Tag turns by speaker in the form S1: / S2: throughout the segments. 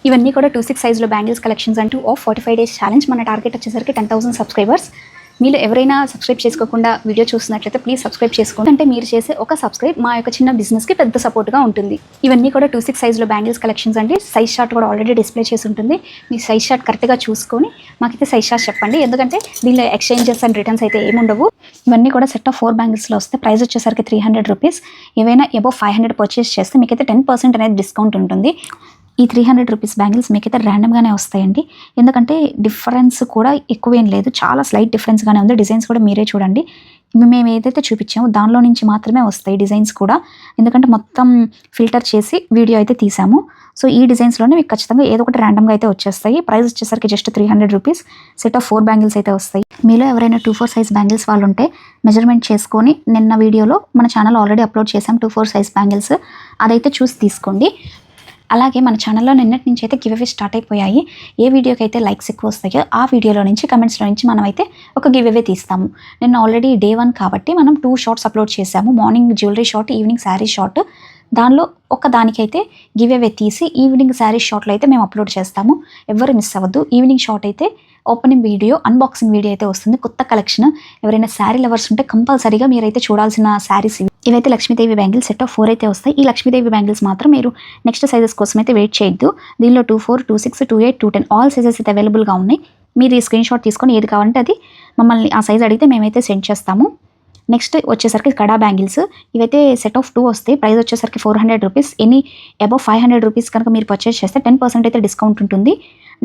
S1: ఇవన్నీ కూడా 2/6 సైజ్లో బ్యాంగిల్స్ కలెక్షన్స్ అంటూ ఆఫ్ 45 డేస్ ఛాలెంజ్. మన టార్గెట్ వచ్చేసరికి 10,000 సబ్స్క్రైబర్స్. మీరు ఎవరైనా సబ్స్క్రైబ్ చేసుకోకుండా వీడియో చూస్తున్నట్లయితే ప్లీజ్ సబ్స్క్రైబ్ చేసుకోండి. అంటే మీరు చేసే ఒక సబ్స్క్రైబ్ మా యొక్క చిన్న బిజినెస్కి పెద్ద సపోర్ట్గా ఉంటుంది. ఇవన్నీ కూడా 2/6 సైజ్లో బ్యాంగిల్స్ కలెక్షన్స్ అండి. సైజ్ షార్ట్ కూడా ఆల్రెడీ డిస్ప్లే చేసి ఉంటుంది. మీ సైజ్ షార్ట్ కరెక్ట్గా చూసుకొని మాకైతే సైజ్ షార్ట్ చెప్పండి. ఎందుకంటే దీనిలో ఎక్స్చేంజెస్ అండ్ రిటర్న్స్ అయితే ఏముండవు. ఇవన్నీ కూడా సెట్ ఆఫ్ 4 బ్యాంగిల్స్లో వస్తాయి. ప్రైస్ వచ్చేసరికి 300 రూపీస్. ఏవైనా అబౌవ్ 500 పర్చేస్ చేస్తే మీకైతే 10% అనేది డిస్కౌంట్ ఉంటుంది. ఈ 300 రూపీస్ బ్యాంగిల్స్ మీకైతే ర్యాండమ్గానే వస్తాయండి. ఎందుకంటే డిఫరెన్స్ కూడా ఎక్కువేం లేదు, చాలా స్లైట్ డిఫరెన్స్గానే ఉంది. డిజైన్స్ కూడా మీరే చూడండి. మేము ఏదైతే చూపించామో దానిలో నుంచి మాత్రమే వస్తాయి డిజైన్స్ కూడా. ఎందుకంటే మొత్తం ఫిల్టర్ చేసి వీడియో అయితే తీసాము. సో ఈ డిజైన్స్లోనే మీకు ఖచ్చితంగా ఏదో ఒకటి ర్యాండమ్గా అయితే వచ్చేస్తాయి. ప్రైస్ వచ్చేసరికి just 300 rupees. Set of 4 bangles అయితే వస్తాయి. మీలో ఎవరైనా 2/4 సైజ్ బ్యాంగిల్స్ వాళ్ళు ఉంటే మెజర్మెంట్ చేసుకొని నిన్న వీడియోలో మన ఛానల్ ఆల్రెడీ అప్లోడ్ చేసాం 2/4 సైజ్ బ్యాంగిల్స్. అదైతే చూసి తీసుకోండి. అలాగే మన ఛానల్లో నిన్నటి నుంచి అయితే గివ్ అవే స్టార్ట్ అయిపోయాయి. ఏ వీడియోకి అయితే లైక్స్ ఎక్కువ వస్తాయో ఆ వీడియోలో నుంచి కమెంట్స్లో నుంచి మనం అయితే ఒక గివ్ అవే తీస్తాము. నిన్న ఆల్రెడీ డే 1 కాబట్టి మనం 2 షార్ట్స్ అప్లోడ్ చేసాము. Morning jewellery short, evening sari short. దానిలో ఒక దానికైతే గివ్ అవే తీసి ఈవినింగ్ శారీ షార్ట్లో అయితే మేము అప్లోడ్ చేస్తాము. ఎవరు మిస్ అవ్వద్దు. ఈవినింగ్ షార్ట్ అయితే ఓపెనింగ్ వీడియో, అన్బాక్సింగ్ వీడియో అయితే వస్తుంది. కొత్త కలెక్షన్. ఎవరైనా శారీ లవర్స్ ఉంటే కంపల్సరీగా మీరైతే చూడాల్సిన శారీస్ ఇవైతే లక్ష్మీదేవి బ్యాంగిల్స్ సెట్ ఆఫ్ 4 అయితే వస్తాయి. ఈ లక్ష్మీదేవి బ్యాంగిల్స్ మాత్రం మీరు నెక్స్ట్ సైజెస్ కోసం అయితే వెయిట్ చేయొద్దు. దీనిలో 24, 26, 28, 210 ఆల్ సైజెస్ అయితే అవైలబుల్గా ఉన్నాయి. మీరు ఈ స్క్రీన్ షాట్ తీసుకొని ఏది కావాలంటే అది మమ్మల్ని ఆ సైజ్ అడిగితే మేమైతే సెండ్ చేస్తాము. నెక్స్ట్ వచ్చేసరికి కడా బ్యాంగిల్స్. ఇవైతే సెట్ ఆఫ్ 2 వస్తాయి. ప్రైస్ వచ్చేసరికి 400 రూపీస్. ఎనీ అబౌవ్ 500 రూపీస్ కనుక మీరు పర్చేస్ చేస్తే 10% అయితే డిస్కౌంట్ ఉంటుంది.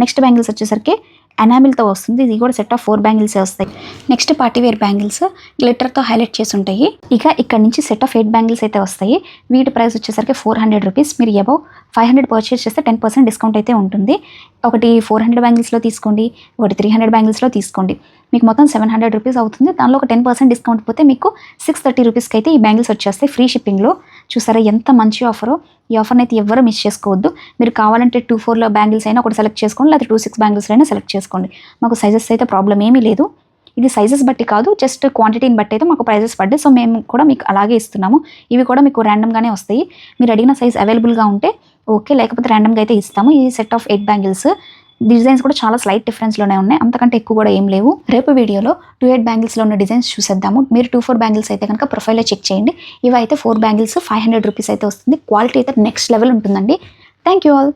S1: నెక్స్ట్ బ్యాంగిల్స్ వచ్చేసరికి ఎనామిల్తో వస్తుంది. ఇది కూడా సెట్ ఆఫ్ 4 బ్యాంగిల్సే వస్తాయి. నెక్స్ట్ పార్టీ వేర్ బ్యాంగిల్స్ గ్లిటర్తో హైలైట్ చేసి ఉంటాయి. ఇక ఇక్కడ నుంచి సెట్ ఆఫ్ 8 బ్యాంగిల్స్ అయితే వస్తాయి. వీటి ప్రైస్ వచ్చేసరికి 400 రూపీస్. మీరు అబౌవ్ 500 పర్చేస్ చేస్తే 10% డిస్కౌంట్ అయితే ఉంటుంది. ఒకటి 400 బ్యాంగిల్స్లో తీసుకోండి, ఒకటి 300 బ్యాంగిల్స్లో తీసుకోండి. మీకు మొత్తం 700 రూపీస్ అవుతుంది. దానిలో ఒక 10% డిస్కౌంట్ పోతే మీకు 630 రూపీస్కి అయితే ఈ బ్యాంగిల్స్ వచ్చేస్తాయి ఫ్రీ షిప్పింగ్లో. చూసారా ఎంత మంచి ఆఫరో. ఈ ఆఫర్ని అయితే ఎవరు మిస్ చేసుకోవద్దు. మీరు కావాలంటే 2/4లో బ్యాంగిల్స్ అయినా ఒకటి సెలెక్ట్ చేసుకోండి, లేకపోతే 2/6 బ్యాంగిల్స్ అయినా సెలెక్ట్ చేసుకోండి. మాకు సైజెస్ అయితే ప్రాబ్లం ఏమీ లేదు. ఇది సైజెస్ బట్టి కాదు, జస్ట్ క్వాంటిటీని బట్టి అయితే మాకు ప్రైజెస్ పడ్డాయి. సో మేము కూడా మీకు అలాగే ఇస్తున్నాము. ఇవి కూడా మీకు ర్యాండమ్గానే వస్తాయి. మీరు అడిగిన సైజ్ అవైలబుల్గా ఉంటే ఓకే, లేకపోతే ర్యాండమ్గా అయితే ఇస్తాము. ఈ సెట్ ఆఫ్ 8 బ్యాంగిల్స్ డిజైన్స్ కూడా చాలా స్లైట్ డిఫరెన్స్లోనే ఉన్నాయి, అంతకంటే ఎక్కువ కూడా ఏం లేవు. రేపు వీడియోలో 28 బ్యాంగిల్స్లో ఉన్న డిజైన్స్ చూసేద్దాము. మీరు 24 బ్యాంగిల్స్ అయితే కనుక ప్రొఫైల్లో చెక్ చేయండి. ఇవి అయితే 4 బ్యాంగిల్స్ 500 రూపీస్ అయితే వస్తుంది. క్వాలిటీ అయితే నెక్స్ట్ లెవెల్ ఉంటుందండి. Thank you all.